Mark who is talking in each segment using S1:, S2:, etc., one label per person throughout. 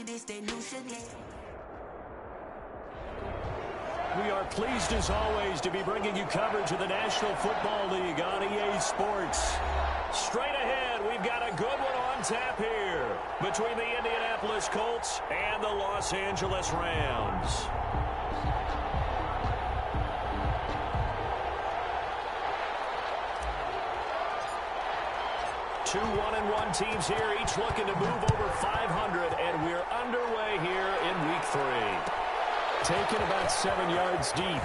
S1: We are pleased as always to be bringing you coverage of the National Football League on EA Sports. Straight ahead, we've got a good one on tap here between the Indianapolis Colts and the Los Angeles Rams. Two 1-1 teams here, each looking to move over 500, and we're underway here in Week 3. Taken about 7 yards deep.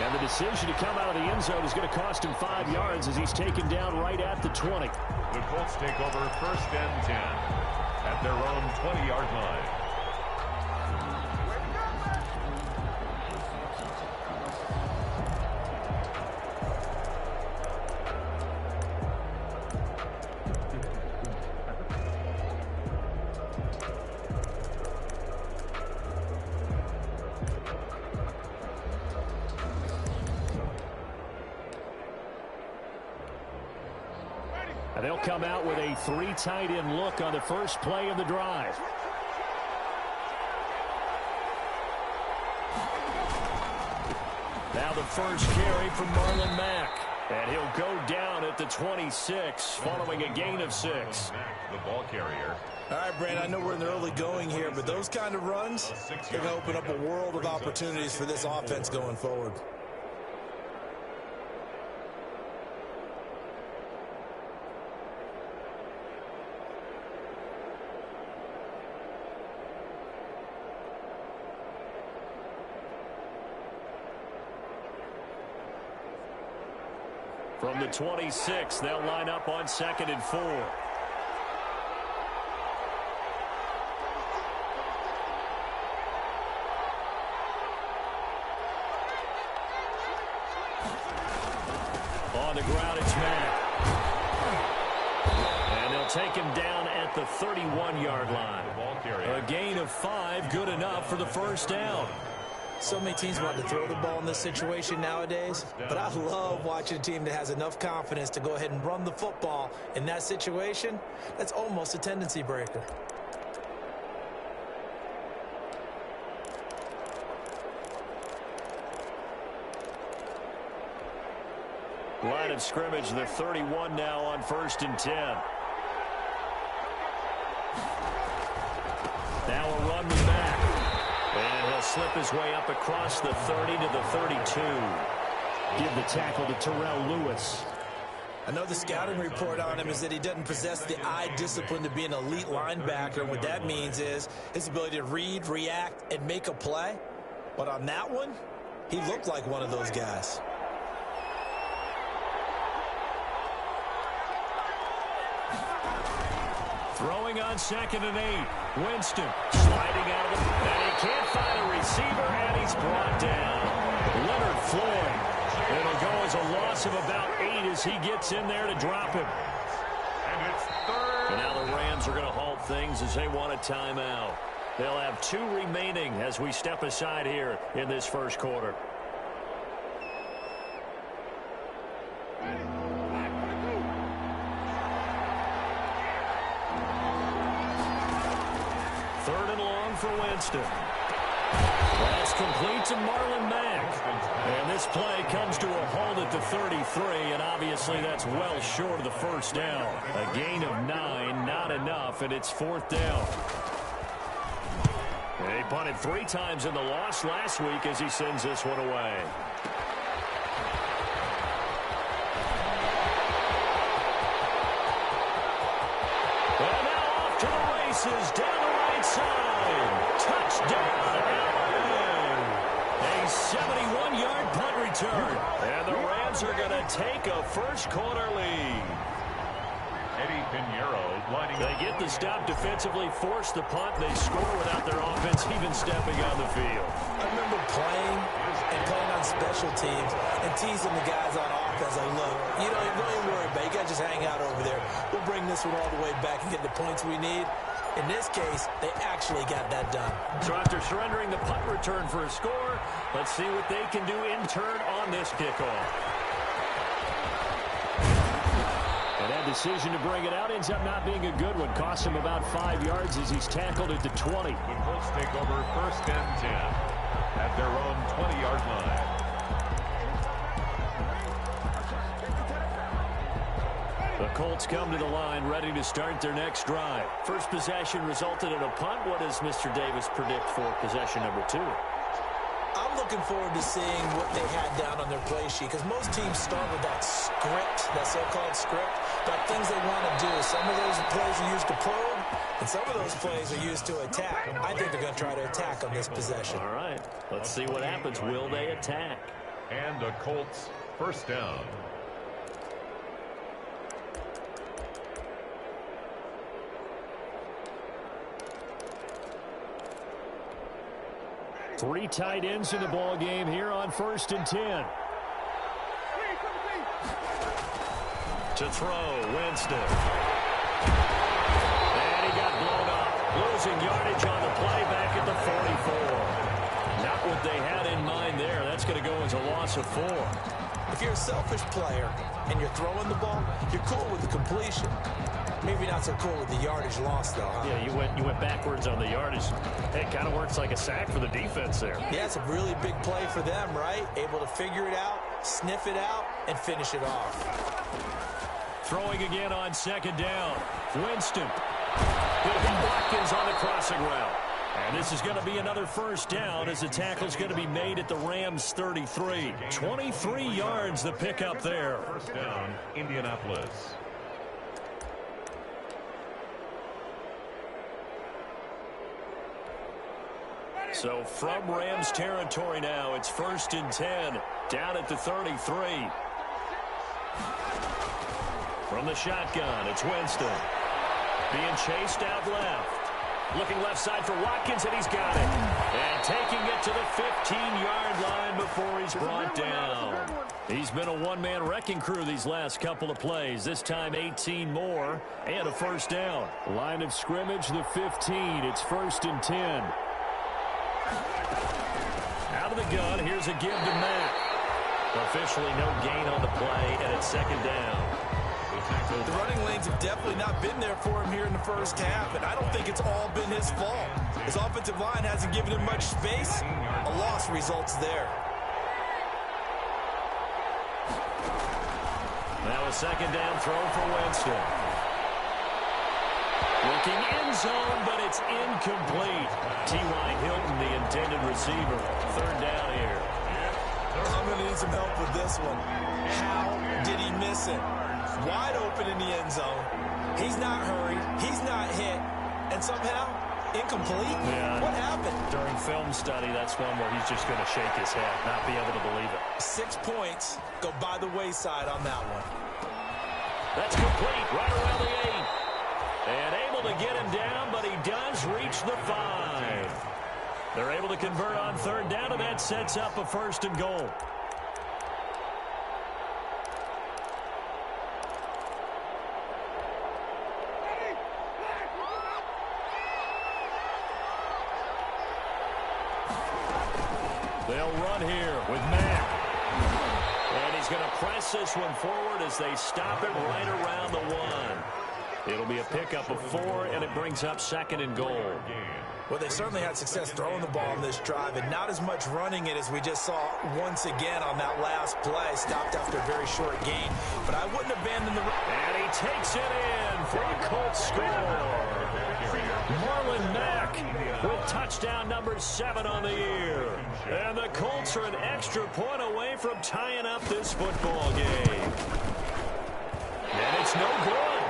S1: And the decision to come out of the end zone is going to cost him 5 yards as he's taken down right at the 20.
S2: The Colts take over 1st and 10 at their own 20-yard line.
S1: And they'll come out with a 3 tight end look on the first play of the drive. Now the first carry from Marlon Mack. And he'll go down at the 26 following a gain of 6.
S2: The ball carrier.
S3: All right, Brandon, I know we're in the early going here, but those kind of runs, they're going to open up a world of opportunities for this offense going forward.
S1: From the 26, they'll line up on 2nd and 4. On the ground, it's Mack. And they'll take him down at the 31-yard line. A gain of 5, good enough for the first down.
S3: So many teams want to throw the ball in this situation nowadays, but I love watching a team that has enough confidence to go ahead and run the football in that situation. That's almost a tendency breaker.
S1: Line of scrimmage, the 31 now on 1st and 10. Now a run with Mack. And he'll slip his way up across the 30 to the 32. Give the tackle to Terrell Lewis.
S3: I know the scouting report on him is that he doesn't possess the eye discipline to be an elite linebacker. And what that means is his ability to read, react, and make a play. But on that one, he looked like one of those guys.
S1: Throwing on 2nd and 8. Winston sliding out of the... And he can't find a receiver, and he's brought down. Leonard Floyd. It'll go as a loss of about 8 as he gets in there to drop him.
S2: And it's 3rd.
S1: And now the Rams are going to halt things as they want a timeout. They'll have 2 remaining as we step aside here in this first quarter. For Winston. Pass complete to Marlon Mack. And this play comes to a halt at the 33, and obviously that's well short of the first down. A gain of 9, not enough, and it's 4th down. And he punted 3 times in the loss last week as he sends this one away. And now off to the races, down the right side. Touchdown, Allen! A 71-yard punt return. And the Rams are going to take a first-quarter lead.
S2: Eddie Pinheiro lining up.
S1: They get the stop defensively, force the punt, they score without their offense even stepping on the field.
S3: I remember playing on special teams and teasing the guys on offense. Like, look, you don't even worry about it. You got to just hang out over there. We'll bring this one all the way back and get the points we need. In this case, they actually got that done.
S1: So after surrendering the punt return for a score, let's see what they can do in turn on this kickoff. And had decision to bring it out ends up not being a good one. Costs him about 5 yards as he's tackled at the 20.
S2: The Colts take over first and 10 at their own 20-yard line.
S1: The Colts come to the line ready to start their next drive. First possession resulted in a punt. What does Mr. Davis predict for possession number 2?
S3: I'm looking forward to seeing what they had down on their play sheet, because most teams start with that script, that so-called script, about things they want to do. Some of those plays are used to probe, and some of those plays are used to attack. I think they're going to try to attack on this possession.
S1: All right, let's see what happens. Will they attack?
S2: And the Colts first down.
S1: Three tight ends in the ball game here on first and 10. To throw, Winston. And he got blown up. Losing yardage on the play back at the 44. Not what they had in mind there. That's going to go as a loss of 4.
S3: If you're a selfish player and you're throwing the ball, you're cool with the completion. Maybe not so cool with the yardage loss, though, huh?
S1: Yeah, you went backwards on the yardage. Hey, it kind of works like a sack for the defense there.
S3: Yeah, it's a really big play for them, right? Able to figure it out, sniff it out, and finish it off.
S1: Throwing again on second down. Winston. He'll be Watkins on the crossing route. And this is going to be another first down as the tackle's going to be made at the Rams 33. 23 yards the pickup there.
S2: First down, Indianapolis.
S1: So from Rams territory now, it's first and 10, down at the 33. From the shotgun, it's Winston. Being chased out left. Looking left side for Watkins, and he's got it. And taking it to the 15-yard line before he's brought down. He's been a one-man wrecking crew these last couple of plays. This time 18 more and a first down. Line of scrimmage, the 15. It's first and 10. Out of the gun, here's a give to Mack. Officially no gain on the play, and it's second down.
S3: The running lanes have definitely not been there for him here in the first half, and I don't think it's all been his fault. His offensive line hasn't given him much space. A loss results there.
S1: Now a second down throw for Winston. Looking end zone, but it's incomplete. T.Y. Hilton, the intended receiver. Third down here.
S3: I'm going to need some help with this one. How did he miss it? Wide open in the end zone. He's not hurried. He's not hit. And somehow, incomplete?
S1: Yeah.
S3: What happened?
S1: During film study, that's one where he's just going to shake his head, not be able to believe it.
S3: 6 points go by the wayside on that one.
S1: That's complete, right around the 8. And able to get him down, but he does reach the 5. They're able to convert on third down, and that sets up a first and goal. They'll run here with Mack. And he's going to press this one forward as they stop it right around the 1. It'll be a pickup of 4, and it brings up second and goal.
S3: Well, they certainly had success throwing the ball on this drive, and not as much running it as we just saw once again on that last play. Stopped after a very short gain, but I wouldn't abandon the...
S1: And he takes it in for a Colts score. Marlon Mack with touchdown number 7 on the year. And the Colts are an extra point away from tying up this football game. And it's no good.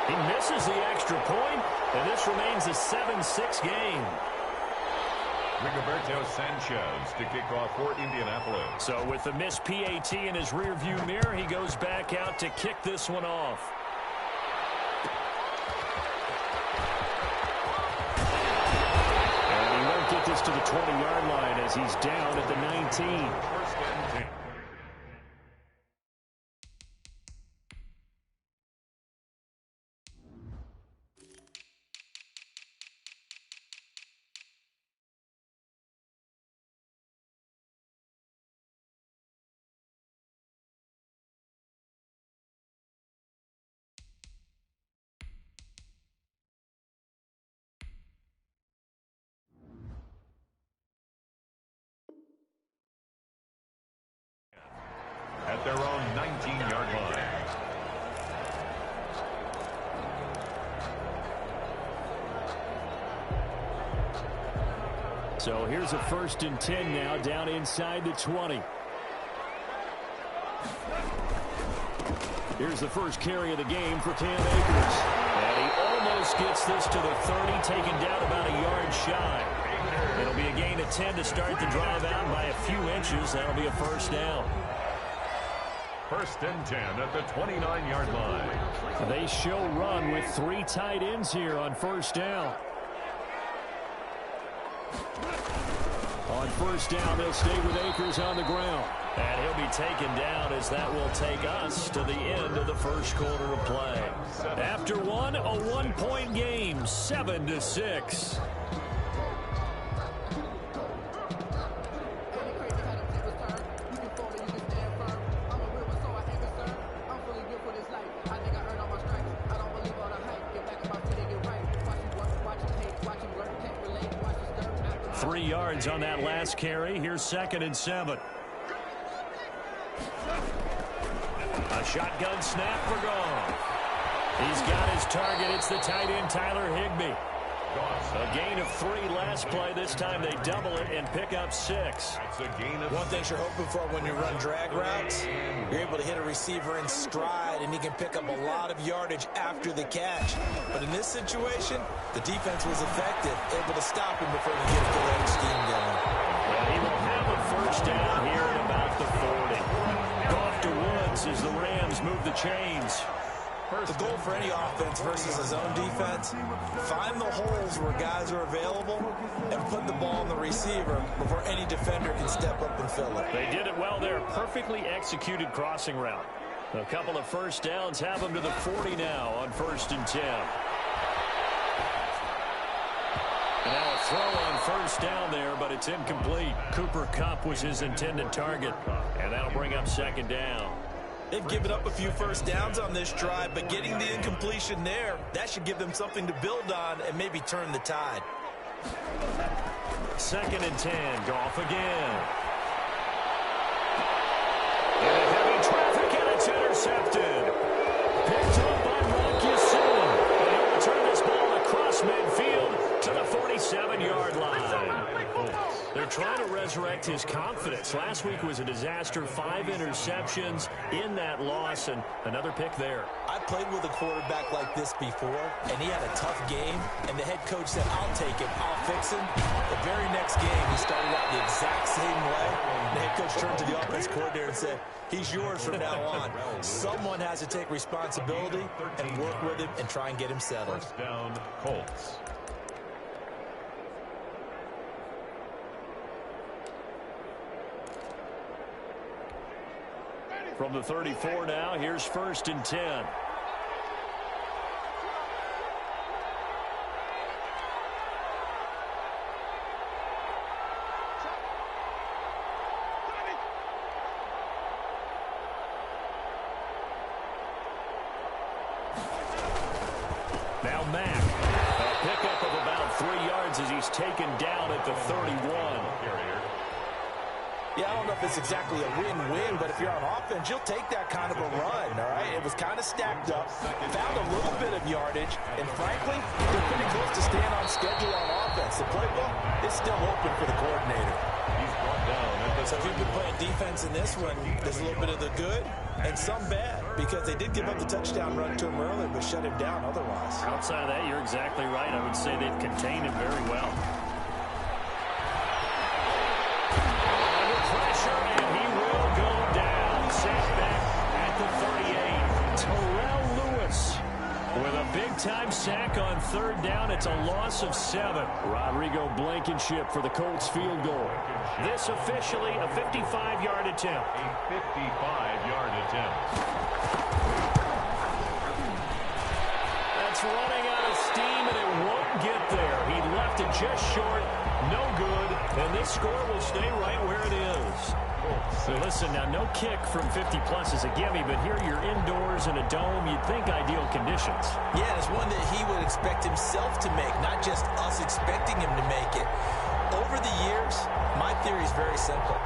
S1: He misses the extra point, and this remains a 7-6 game.
S2: Rigoberto Sanchez to kick off for Indianapolis.
S1: So with the missed PAT in his rearview mirror, he goes back out to kick this one off. And he won't get this to the 20-yard line as he's down at the 19.
S2: First and 10.
S1: So here's a 1st and 10 now, down inside the 20. Here's the first carry of the game for Cam Akers. And he almost gets this to the 30, taken down about a yard shy. It'll be a gain of 10 to start the drive out by a few inches. That'll be a 1st down.
S2: 1st and 10 at the 29-yard line.
S1: They show run with 3 tight ends here on 1st down. On 1st down, they'll stay with Akers on the ground. And he'll be taken down as that will take us to the end of the 1st quarter of play. After one, a 1-point game, 7-6. On that last carry. Here's 2nd and 7. A shotgun snap for Goff. He's got his target. It's the tight end Tyler Higbee. A gain of 3 last play. This time they double it and pick up 6.
S3: One thing you're hoping for when you run drag routes, you're able to hit a receiver in stride, and he can pick up a lot of yardage after the catch. But in this situation, the defense was effective, able to stop him before he get a good scheme going.
S1: And he will have a 1st down here at about the 40. Off to Woods as the Rams move the chains.
S3: The goal for any offense versus his own defense, find the holes where guys are available and put the ball on the receiver before any defender can step up and fill it.
S1: They did it well there. Perfectly executed crossing route. A couple of 1st downs have them to the 40 now on 1st and 10. And now a throw on 1st down there, but it's incomplete. Cooper Kupp was his intended target, and that'll bring up 2nd down.
S3: They've given up a few 1st downs on this drive, but getting the incompletion there, that should give them something to build on and maybe turn the tide.
S1: 2nd and 10, Goff again. And a heavy traffic, and it's intercepted. Picked up by Marcus Allen. And he'll return this ball across midfield to the 47-yard line. They're trying to resurrect his confidence. Last week was a disaster. 5 interceptions in that loss, and another pick there.
S3: I played with a quarterback like this before, and he had a tough game, and the head coach said, I'll take him, I'll fix him. The very next game, he started out the exact same way. The head coach turned to the offense coordinator and said, he's yours from now on. Someone has to take responsibility and work with him and try and get him settled.
S2: 1st down, Colts.
S1: From the 34 now, here's 1st and 10. Now Mack. A pickup of about 3 yards as he's taken down at the 31.
S3: Yeah, I don't know if it's exactly a win-win, but if you're on offense, you'll take that kind of a run, all right? It was kind of stacked up, found a little bit of yardage, and frankly, they're pretty close to staying on schedule on offense. The playbook is still open for the coordinator.
S2: He's brought down.
S3: So if you've been playing defense in this one, there's a little bit of the good and some bad, because they did give up the touchdown run to him earlier, but shut him down otherwise.
S1: Outside of that, you're exactly right. I would say they've contained him very well. Big-time sack on 3rd down. It's a loss of 7. Rodrigo Blankenship for the Colts field goal. This officially a 55-yard attempt.
S2: A 55-yard attempt.
S1: That's running out of steam, and it won't get there. He left it just short. No good. And this score will stay right where it is. So listen, now no kick from 50-plus is a gimme, but here you're indoors in a dome. You'd think ideal conditions.
S3: Yeah, it's one that he would expect himself to make, not just us expecting him to make it. Over the years, my theory is very simple.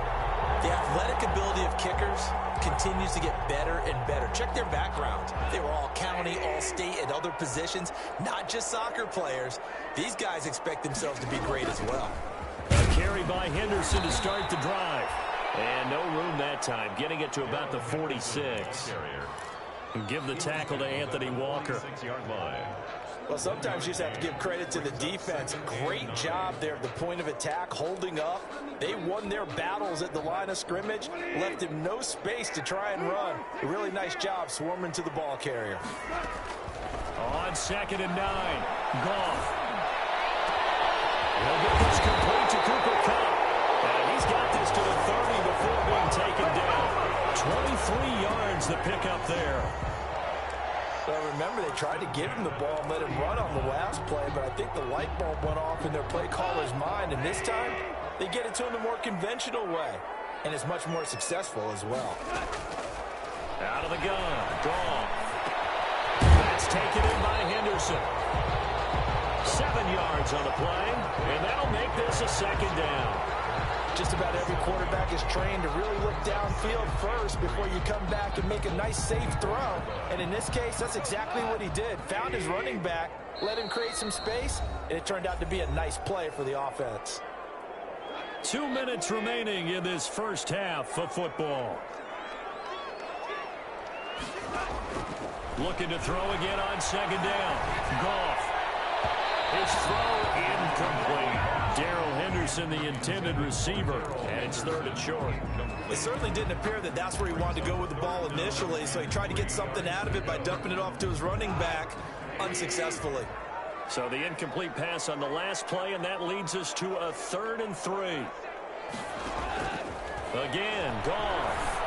S3: The athletic ability of kickers continues to get better and better. Check their background. They were all county, all state, and other positions, not just soccer players. These guys expect themselves to be great as well.
S1: carry by Henderson to start the drive. And no room that time, getting it to about the 46. And give the tackle to Anthony Walker.
S3: Well, sometimes you just have to give credit to the defense. Great job there at the point of attack, holding up. They won their battles at the line of scrimmage, left him no space to try and run. A really nice job swarming to the ball carrier.
S1: On 2nd and 9, Goff. He'll get this complete to Cooper Kupp. And he's got this to the 30 before being taken down. 23 yards the pickup there.
S3: Well, remember, they tried to give him the ball and let him run on the last play, but I think the light bulb went off in their play caller's mind, and this time they get it to him the more conventional way, and it's much more successful as well.
S1: Out of the gun, Goff. That's taken in by Henderson. 7 yards on the play, and that'll make this a 2nd down.
S3: Just about every quarterback is trained to really look downfield first before you come back and make a nice, safe throw. And in this case, that's exactly what he did. Found his running back, let him create some space, and it turned out to be a nice play for the offense.
S1: 2 minutes remaining in this first half of football. Looking to throw again on 2nd down. Goff. His throw incomplete. Darrell Henderson, the intended receiver, and it's 3rd and short.
S3: It certainly didn't appear that that's where he wanted to go with the ball initially, so he tried to get something out of it by dumping it off to his running back unsuccessfully.
S1: So the incomplete pass on the last play, and that leads us to a 3rd and 3. Again, Goff.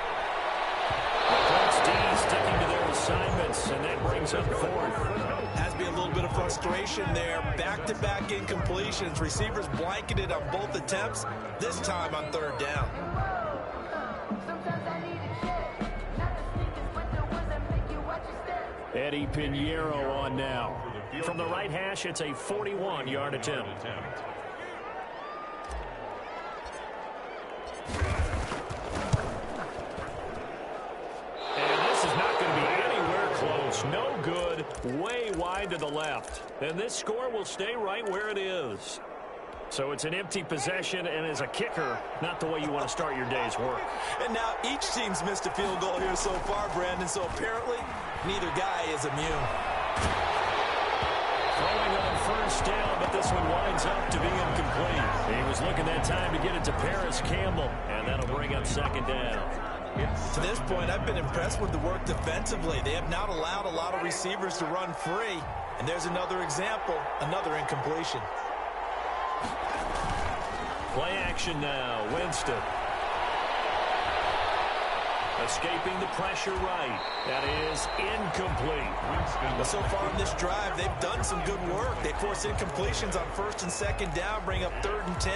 S1: The Colts D sticking to their assignments, and that brings up 4th.
S3: Has to be a little bit of frustration there. Back-to-back incompletions. Receivers blanketed on both attempts, this time on 3rd down.
S1: Eddie Pinheiro on now. From the right hash, it's a 41-yard attempt. No good, way wide to the left. And this score will stay right where it is. So it's an empty possession, and as a kicker, not the way you want to start your day's work.
S3: And now each team's missed a field goal here so far, Brandon, so apparently neither guy is immune.
S1: Throwing on 1st down, but this one winds up to be incomplete. He was looking that time to get it to Paris Campbell, and that'll bring up 2nd down.
S3: To this point, I've been impressed with the work defensively. They have not allowed a lot of receivers to run free. And there's another example, another incompletion.
S1: Play action now, Winston. Escaping the pressure right. That is incomplete.
S3: Well, so far in this drive, they've done some good work. They force incompletions on 1st and 2nd down, bring up 3rd and 10.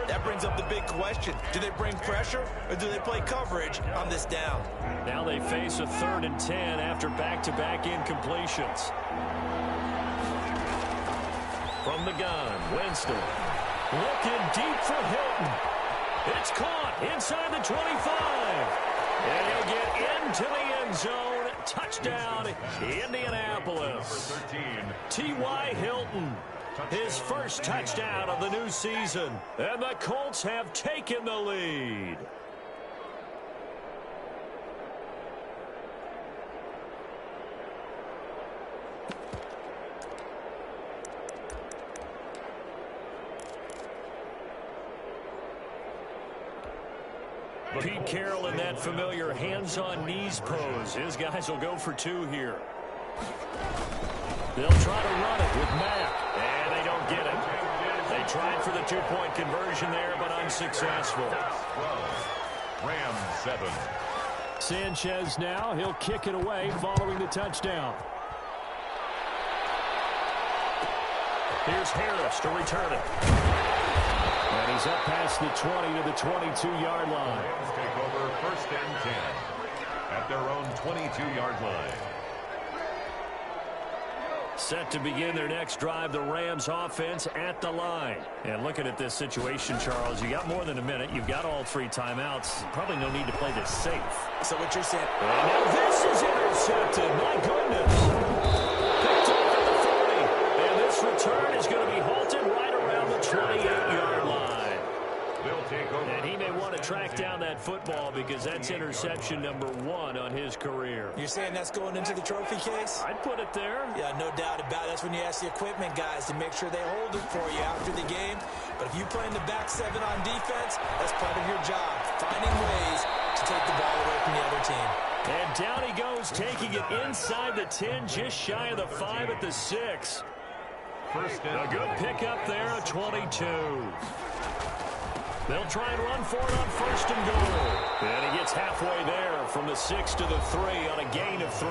S3: That brings up the big question. Do they bring pressure or do they play coverage on this down?
S1: Now they face a 3rd and 10 after back-to-back incompletions. From the gun, Winston. Looking deep for Hilton. It's caught inside the 25. And he'll get into the end zone. Touchdown, Indianapolis. T.Y. Hilton. His first touchdown of the new season. And the Colts have taken the lead. Pete Carroll in that familiar hands-on knees pose. His guys will go for 2 here. They'll try to run it with Mack, and they don't get it. They tried for the 2-point conversion there, but unsuccessful.
S2: Rams 7.
S1: Sanchez now, he'll kick it away following the touchdown. Here's Harris to return it. And he's up past the 20 to the 22-yard line.
S2: Rams take over 1st and 10 at their own 22-yard line.
S1: Set to begin their next drive, the Rams offense at the line. And looking at this situation, Charles, you got more than a minute. You've got all 3 timeouts. Probably no need to play this safe.
S3: So what you're saying?
S1: And now this is intercepted. My goodness. Picked up at the 40. And this return is going to be halted right around the 28-yard line. track down that football because that's interception number 1 on his career.
S3: You're saying that's going into the trophy case?
S1: I'd put it there.
S3: Yeah, no doubt about it. That's when you ask the equipment guys to make sure they hold it for you after the game. But if you play in the back 7 on defense, that's part of your job, finding ways to take the ball away from the other team.
S1: And down he goes, taking it inside the 10, just shy of the 5 at the 6. A good pickup there, a 22. They'll try and run for it on 1st and goal. And he gets halfway there from the 6 to the 3 on a gain of 3.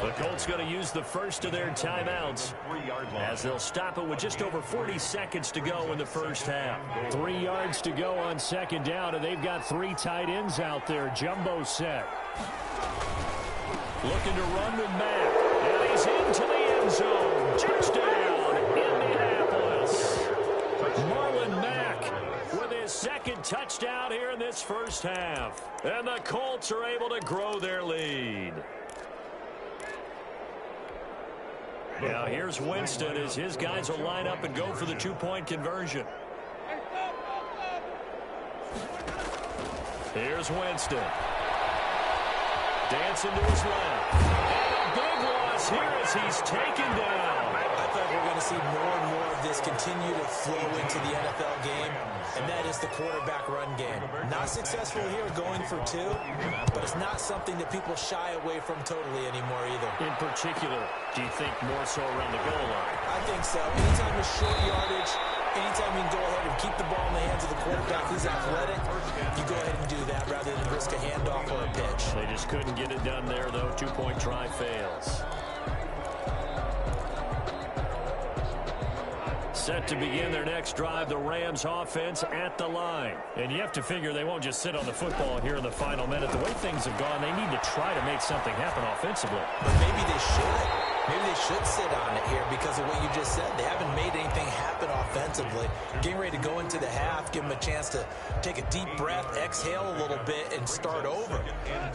S1: The Colts going to use the first of their timeouts as they'll stop it with just over 40 seconds to go in the first half. 3 yards to go on 2nd down, and they've got 3 tight ends out there. Jumbo set. Looking to run with Mack. And he's into the end zone. Touchdown, Indianapolis. Marlon Mack with his 2nd touchdown here in this first half. And the Colts are able to grow their lead. Now here's Winston as his guys will line up and go for the 2-point conversion. Here's Winston. Dancing to his left. And a big loss here as he's taken down.
S3: I thought we were going to see more and more of this continue to flow into the NFL game, and that is the quarterback run game. Not successful here going for 2, but it's not something that people shy away from totally anymore either.
S1: In particular, do you think more so around the goal line?
S3: I think so. Anytime with short yardage, anytime you can go ahead and keep the ball in the hands of the quarterback who's athletic, you go ahead and do that rather than risk a handoff or a pitch.
S1: They just couldn't get it done there, though. 2-point try fails. Set to begin their next drive, the Rams offense at the line. And you have to figure they won't just sit on the football here in the final minute. The way things have gone, they need to try to make something happen offensively.
S3: But maybe they should. Maybe they should sit on it here because of what you just said. They haven't made anything happen offensively. Getting ready to go into the half, give them a chance to take a deep breath, exhale a little bit, and start over.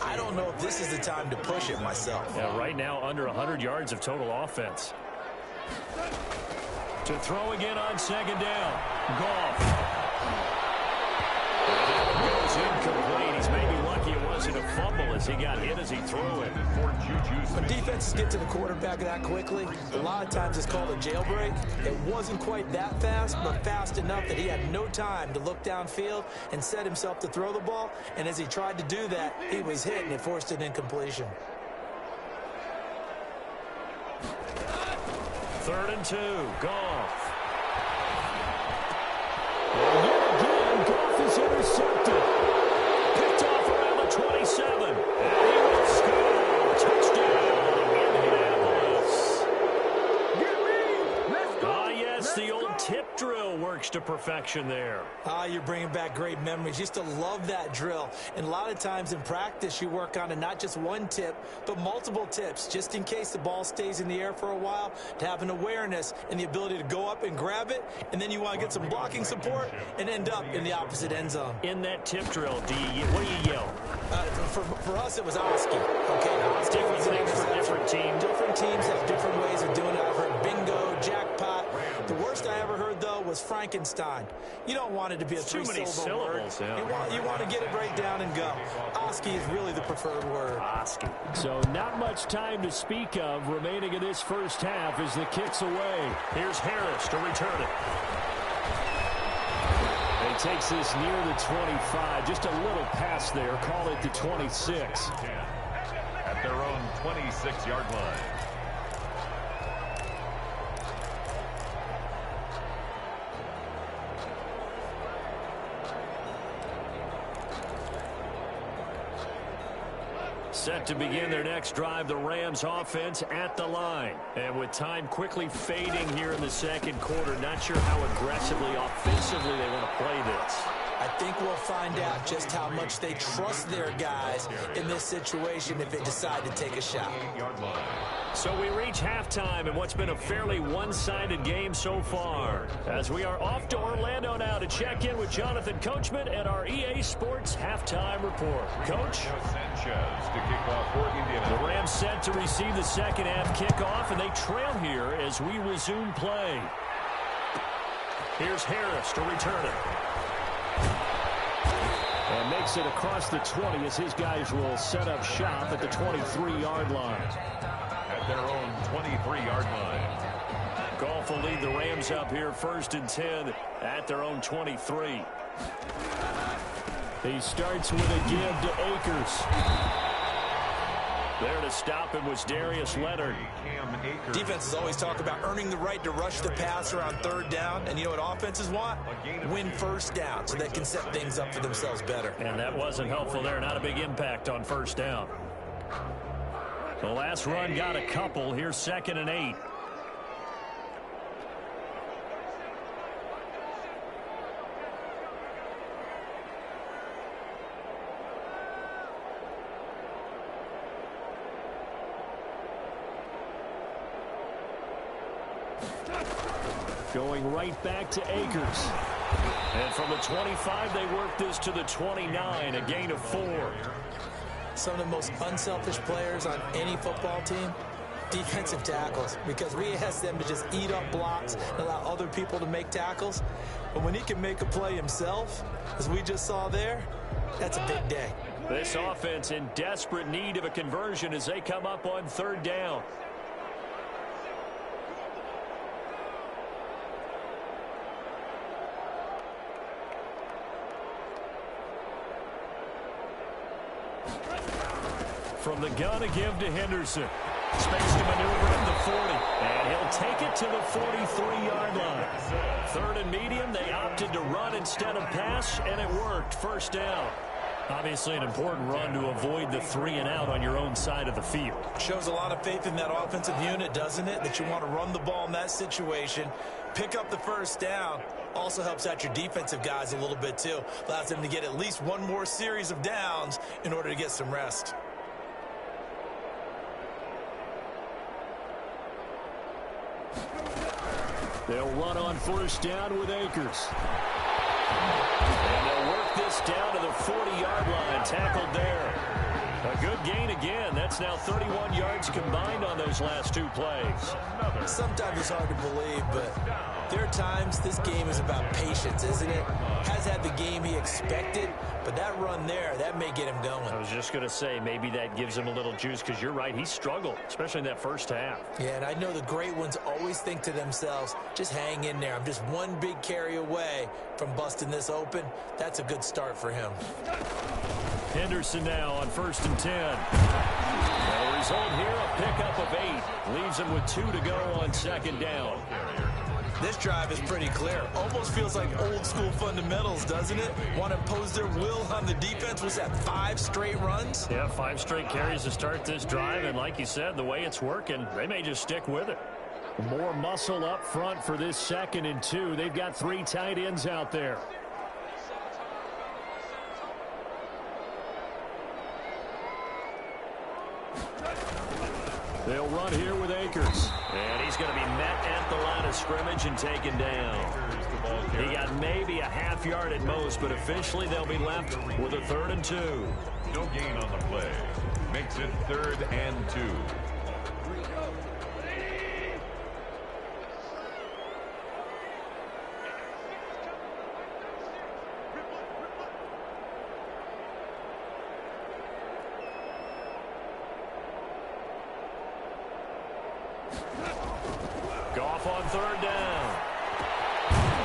S3: I don't know if this is the time to push it myself.
S1: Yeah, right now under 100 yards of total offense. To throw again on 2nd down. Goff. Goes incomplete. He's maybe lucky it wasn't a fumble as he got hit as he threw it.
S3: When defenses get to the quarterback that quickly, a lot of times it's called a jailbreak. It wasn't quite that fast, but fast enough that he had no time to look downfield and set himself to throw the ball. And as he tried to do that, he was hit and it forced an incompletion.
S1: 3rd and 2. Goff. And yet again, Goff is intercepted. Picked off around the 27. And he will score. Touchdown, Indianapolis. Yes, the old tip drill works to perfection there.
S3: You're bringing back great memories. Used to love that drill. And a lot of times in practice, you work on it, not just one tip, but multiple tips, just in case the ball stays in the air for a while, to have an awareness and the ability to go up and grab it, and then you want to get some blocking support and end up in the opposite end zone.
S1: In that tip drill, what do you yell?
S3: For us, it was Oski. Okay, Oski was an
S1: different team.
S3: Different teams have different ways of doing it. I've heard bingo, jackpot. The worst I ever heard, though, was Frankenstein. You don't want it to be a three-syllable word.
S1: Yeah.
S3: You want to get it right down and go. Oski is really the preferred word.
S1: Oski. So not much time to speak of remaining in this first half as the kick's away. Here's Harris to return it. He takes this near the 25. Just a little pass there. Call it the 26.
S2: At their own 26-yard line.
S1: Set to begin their next drive, the Rams offense at the line. And with time quickly fading here in the second quarter, not sure how aggressively, offensively they want to play this.
S3: I think we'll find out just how much they trust their guys in this situation if they decide to take a shot.
S1: So we reach halftime in what's been a fairly one-sided game so far. As we are off to Orlando now to check in with Jonathan Coachman at our EA Sports Halftime Report. Coach? The Rams set to receive the second half kickoff, and they trail here as we resume play. Here's Harris to return it. And makes it across the 20 as his guys will set up shop at the 23-yard line.
S2: At their own 23-yard line.
S1: Goff will lead the Rams up here 1st and 10 at their own 23. He starts with a give to Akers. There to stop him was Darius Leonard.
S3: Defenses always talk about earning the right to rush the passer on 3rd down. And you know what offenses want? Win 1st down so they can set things up for themselves better.
S1: And that wasn't helpful there. Not a big impact on 1st down. The last run got a couple. Here's 2nd and 8. Going right back to Akers. And from the 25, they work this to the 29, a gain of 4.
S3: Some of the most unselfish players on any football team, defensive tackles, because we ask them to just eat up blocks and allow other people to make tackles. But when he can make a play himself, as we just saw there, that's a big day.
S1: This offense in desperate need of a conversion as they come up on 3rd down. From the gun, a give to Henderson. Space to maneuver at the 40. And he'll take it to the 43-yard line. 3rd and medium, they opted to run instead of pass, and it worked. 1st down. Obviously an important run to avoid the 3 and out on your own side of the field.
S3: Shows a lot of faith in that offensive unit, doesn't it? That you want to run the ball in that situation. Pick up the 1st down. Also helps out your defensive guys a little bit, too. Allows them to get at least one more series of downs in order to get some rest.
S1: They'll run on 1st down with Akers. And they'll work this down to the 40-yard line. Tackled there. A good gain again. That's now 31 yards combined on those last 2 plays.
S3: Sometimes it's hard to believe, but there are times this game is about patience, isn't it? Has had the game he expected, but that run there, that may get him going.
S1: I was just going to say, maybe that gives him a little juice, because you're right, he struggled, especially in that 1st half.
S3: Yeah, and I know the great ones always think to themselves, just hang in there. I'm just one big carry away from busting this open. That's a good start for him.
S1: Henderson now on 1st and 10. The result here, a pickup of 8. Leaves him with 2 to go on 2nd down.
S3: This drive is pretty clear. Almost feels like old school fundamentals, doesn't it? Want to impose their will on the defense. Was that 5 straight runs?
S1: Yeah, 5 straight carries to start this drive. And like you said, the way it's working, they may just stick with it. More muscle up front for this 2nd and 2. They've got 3 tight ends out there. They'll run here with Akers. And he's going to be met at the line of scrimmage and taken down. He got maybe a half yard at most, but officially they'll be left with a 3rd and 2.
S2: No gain on the play. Makes it 3rd and 2.
S1: Goff on 3rd down.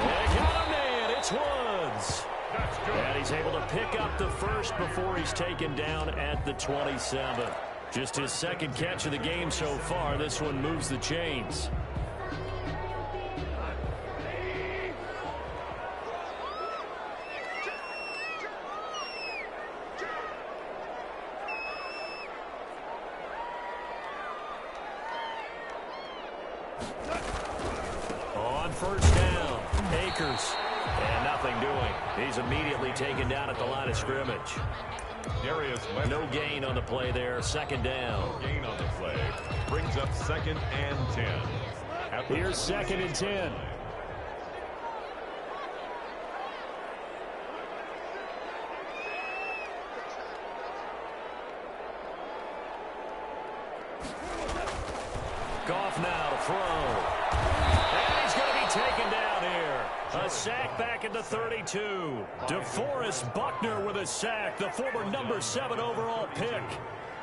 S1: They got a man. It's Woods. And he's able to pick up the 1st before he's taken down at the 27. Just his 2nd catch of the game so far. This one moves the chains. On 1st down, Akers. And nothing doing. He's immediately taken down at the line of scrimmage. No gain on the play there. 2nd down.
S2: No gain on the play. Brings up 2nd and 10.
S1: Here's 2nd and 10. Goff now to throw. And he's going to be taken down here. A A sack back at the 32. DeForest Buckner with a sack, the former number 7 overall pick.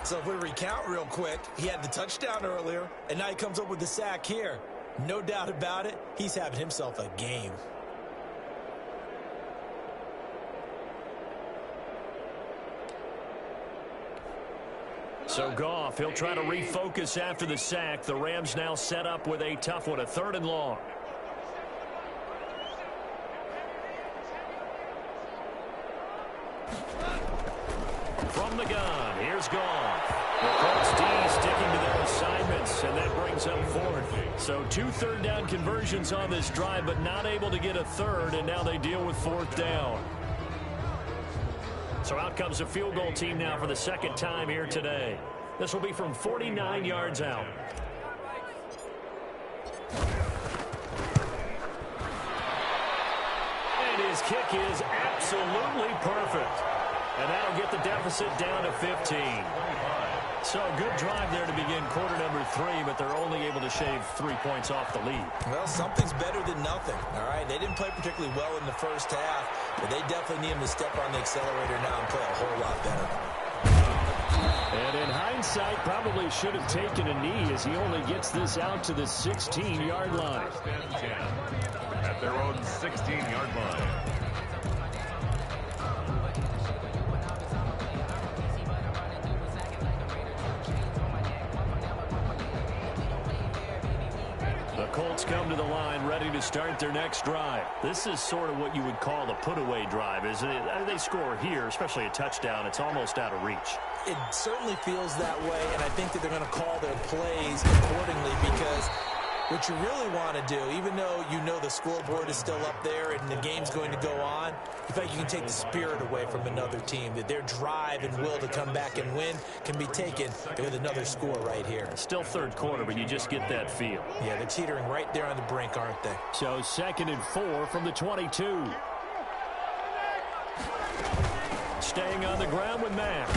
S3: So if we recount real quick, he had the touchdown earlier, and now he comes up with the sack here. No doubt about it, he's having himself a game.
S1: So Goff, he'll try to refocus after the sack. The Rams now set up with a tough one, a 3rd and long. From the gun, here's Goff. The Colts D sticking to their assignments, and that brings up 4th. So 2 third down conversions on this drive, but not able to get a 3rd, and now they deal with 4th down. So out comes a field goal team now for the 2nd time here today. This will be from 49 yards out. And his kick is absolutely perfect. And that'll get the deficit down to 15. So a good drive there to begin quarter number 3, but they're only able to shave 3 points off the lead.
S3: Well, something's better than nothing, all right? They didn't play particularly well in the first half, but they definitely need him to step on the accelerator now and play a whole lot better.
S1: And in hindsight, probably should have taken a knee as he only gets this out to the 16-yard line.
S2: 10 at their own 16-yard line.
S1: Colts come to the line ready to start their next drive. This is sort of what you would call a put-away drive, isn't it? They score here, especially a touchdown. It's almost out of reach.
S3: It certainly feels that way, and I think that they're going to call their plays accordingly because what you really want to do, even though you know the scoreboard is still up there and the game's going to go on, you feel like you can take the spirit away from another team, that their drive and will to come back and win can be taken with another score right here.
S1: Still 3rd quarter, but you just get that feel.
S3: Yeah, they're teetering right there on the brink, aren't they?
S1: So 2nd and 4 from the 22. Staying on the ground with Mack.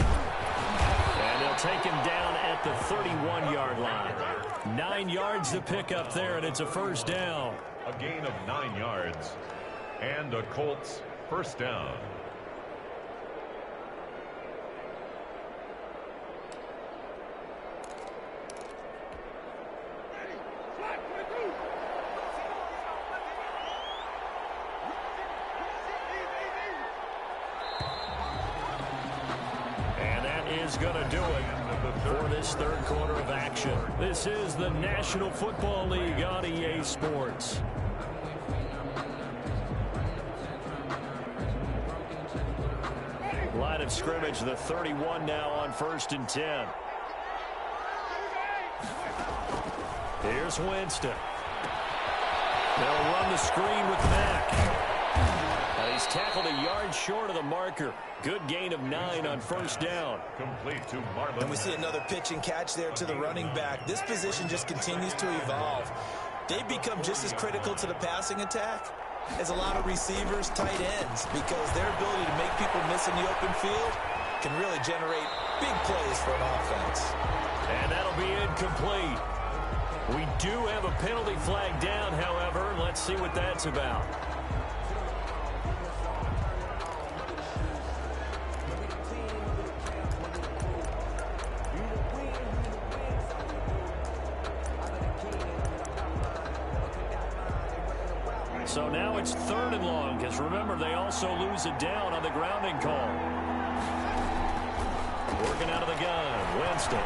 S1: And they'll take him down at the 31-yard line. 9 yards to pick up there, and it's a 1st down.
S2: A gain of 9 yards. And a Colts 1st down.
S1: And that is going to do it for this 3rd quarter of action. This is the National Football League on EA Sports. Line of scrimmage, the 31 now on 1st and 10. Here's Winston. They'll run the screen with Mack. And he's tackled a yard short of the marker. Good gain of 9 on 1st down.
S2: Complete to Marlon.
S3: And we see another pitch and catch there to the running back. This position just continues to evolve. They've become just as critical to the passing attack as a lot of receivers, tight ends, because their ability to make people miss in the open field can really generate big plays for an offense.
S1: And that'll be incomplete. We do have a penalty flag down, however. Let's see what that's about. So now it's 3rd and long, because remember, they also lose it down on the grounding call. Working out of the gun, Winston.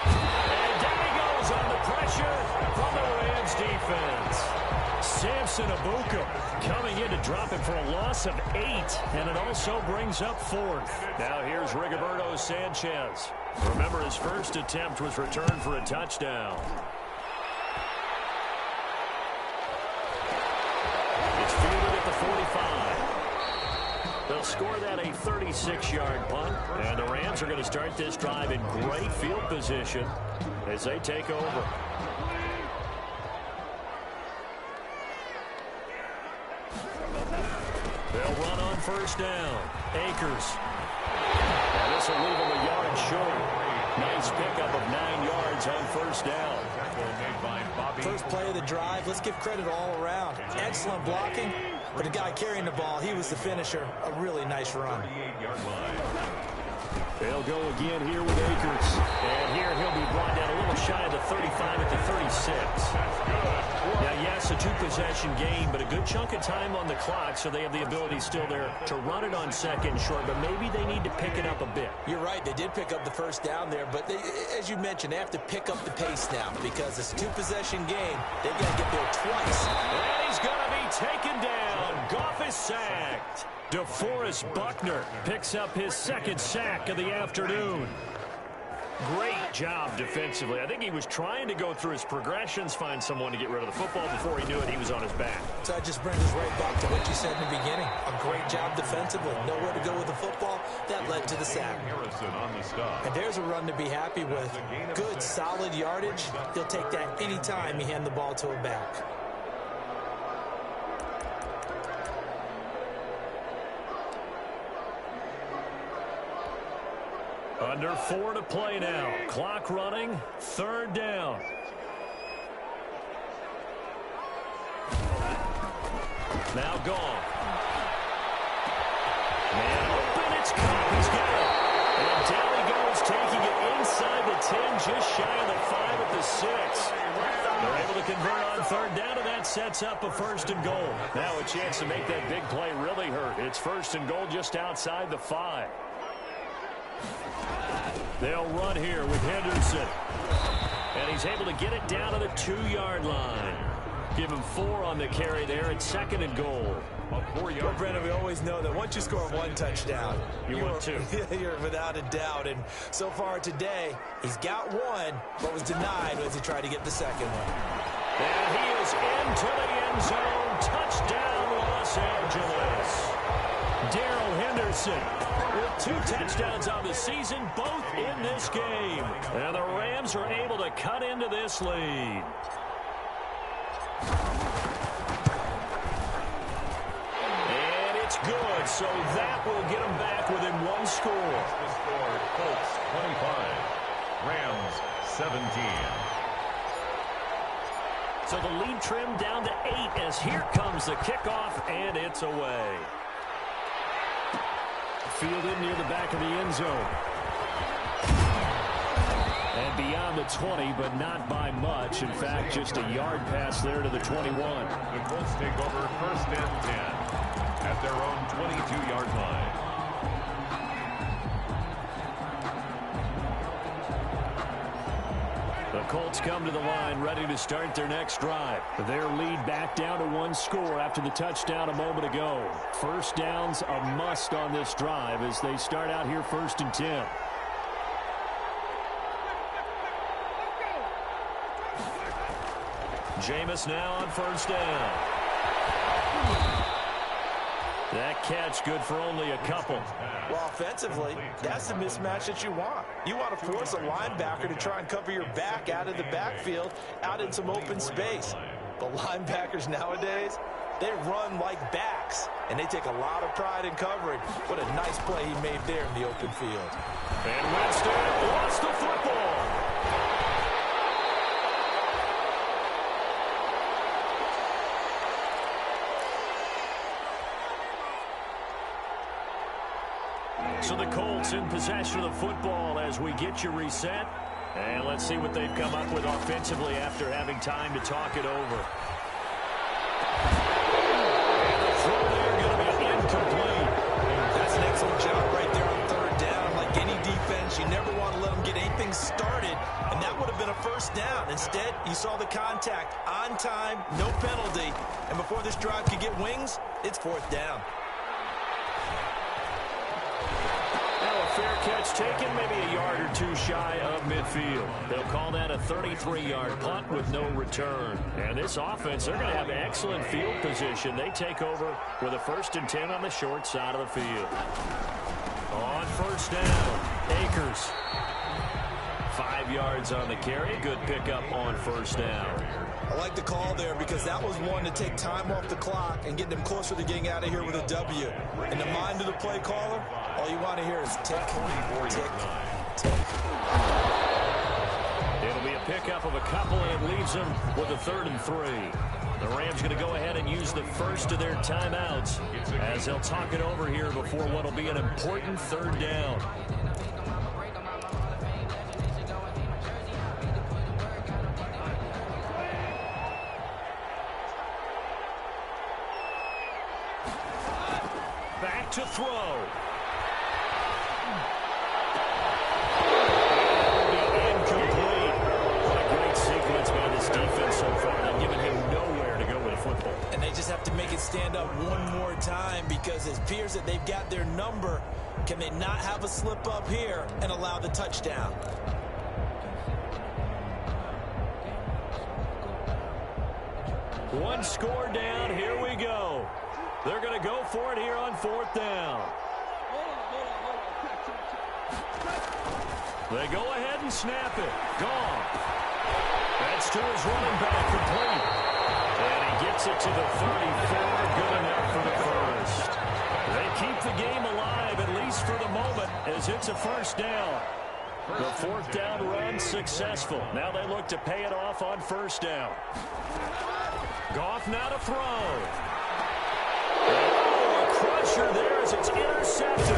S1: And down he goes on the pressure from the Rams defense. Samson Abuka coming in to drop him for a loss of 8, and it also brings up 4th. Now here's Rigoberto Sanchez. Remember, his first attempt was returned for a touchdown. It's fielded at the 45. They'll score that a 36-yard punt, and the Rams are going to start this drive in great field position as they take over. They'll run on 1st down. Akers. And this will leave him a yard short. Nice pickup of 9 yards on 1st down.
S2: Tackle made by Bobby
S3: First play of the drive, let's give credit all around. Excellent blocking, but the guy carrying the ball, he was the finisher. A really nice run.
S2: 38-yard line.
S1: They'll go again here with Akers. And here he'll be brought down a little shy of the 35 at the 36.
S2: That's good.
S1: Now, yes, a two-possession game, but a good chunk of time on the clock, so they have the ability still there to run it on second short, but maybe they need to pick it up a bit.
S3: You're right. They did pick up the first down there, but as you mentioned, they have to pick up the pace now because it's a two-possession game. They've got to get there twice.
S1: And he's going to be taken down. Goff is sacked. DeForest Buckner picks up his second sack of the afternoon. Great job defensively. I think he was trying to go through his progressions, find someone to get rid of the football. Before he knew it, he was on his back.
S3: So that just brings us right back to what you said in the beginning. A great job defensively. Nowhere to go with the football. That led to the sack.
S2: Harrison on the stop.
S3: And there's a run to be happy with. Good, solid yardage. He'll take that anytime you hand the ball to a back.
S1: Under 4 to play now. Clock running. Third down. Now gone. Man open. It's caught. He's got it. And down he goes, taking it inside the 10, just shy of the 5 at the 6. They're able to convert on third down, and that sets up a first and goal. Now a chance to make that big play really hurt. It's first and goal just outside the 5. They'll run here with Henderson. And he's able to get it down to the 2-yard line. Give him 4 on the carry there. It's second and goal.
S3: Well, Brendan, we always know that once you score one touchdown,
S1: you want 2.
S3: You're without a doubt. And so far today, he's got 1, but was denied as he tried to get the second one.
S1: And he is into the end zone. Touchdown, Los Angeles. Darrell Henderson with 2 touchdowns on the season, both in this game. And the Rams are able to cut into this lead. And it's good, so that will get them back within 1 score.
S2: The score, Colts 25, Rams 17.
S1: So the lead trimmed down to 8 as here comes the kickoff, and it's away. Fielded near the back of the end zone. And beyond the 20, but not by much. In fact, just a yard pass there to the 21.
S2: The Colts take over first and 10 at their own 22-yard line.
S1: The Colts come to the line ready to start their next drive. Their lead back down to 1 score after the touchdown a moment ago. First down's a must on this drive as they start out here first and 10. Jameis now on first down. That catch good for only a couple.
S3: Well, offensively, that's the mismatch that you want. You want to force a linebacker to try and cover your back out of the backfield, out in some open space. But linebackers nowadays, they run like backs, and they take a lot of pride in covering. What a nice play he made there in the open field.
S1: And Winston lost the football. So the Colts in possession of the football as we get you reset. And let's see what they've come up with offensively after having time to talk it over. And the throw there going to be incomplete.
S3: That's an excellent job right there on third down. Like any defense, you never want to let them get anything started. And that would have been a first down. Instead, you saw the contact on time, no penalty. And before this drive could get wings, it's fourth down.
S1: Fair catch taken, maybe a yard or 2 shy of midfield. They'll call that a 33-yard punt with no return. And this offense, they're going to have excellent field position. They take over with a first and 10 on the short side of the field. On first down, Akers. 5 yards on the carry. Good pickup on first down.
S3: I like the call there because that was one to take time off the clock and get them closer to getting out of here with a W. In the mind of the play caller, all you want to hear is tick, tick, tick.
S1: It'll be a pickup of a couple, and it leaves them with a 3rd and 3. The Rams going to go ahead and use the first of their timeouts as they'll talk it over here before what will be an important 3rd down. Back to throw. Defense so far, not giving him nowhere to go with the football.
S3: And they just have to make it stand up one more time because it appears that they've got their number. Can they not have a slip up here and allow the touchdown?
S1: One score down. Here we go. They're going to go for it here on 4th down. They go ahead and snap it. Gone. That's to his running back, complete. And he gets it to the 34, good enough for the first. They keep the game alive, at least for the moment, as it's a 1st down. The 4th down run successful. Now they look to pay it off on 1st down. Goff now to throw. Oh, a crusher there as it's intercepted.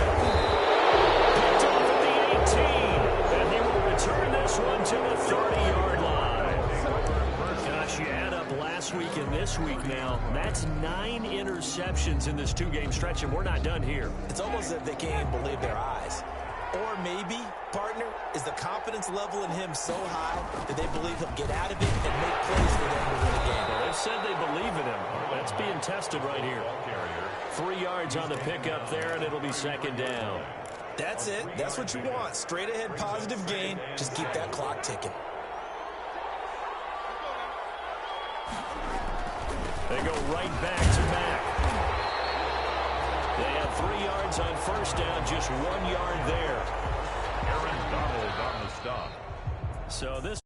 S1: Picked off at the 18, and he will return this one to the 30-yard line. Gosh, you add up last week and this week now, that's 9 interceptions in this 2-game stretch, and we're not done here.
S3: It's almost as if they can't even believe their eyes. Or maybe, partner, is the confidence level in him so high that they believe he'll get out of it and make plays for them to win a game.
S1: Well, they've said they believe in him. That's being tested right here. 3 yards on the pickup there, and it'll be 2nd down.
S3: That's it. That's what you want. Straight ahead positive gain. Just keep that clock ticking.
S1: They go right back to Mack. They have 3 yards on 1st down, just 1 yard there.
S2: Aaron Donald on the stop.
S1: So this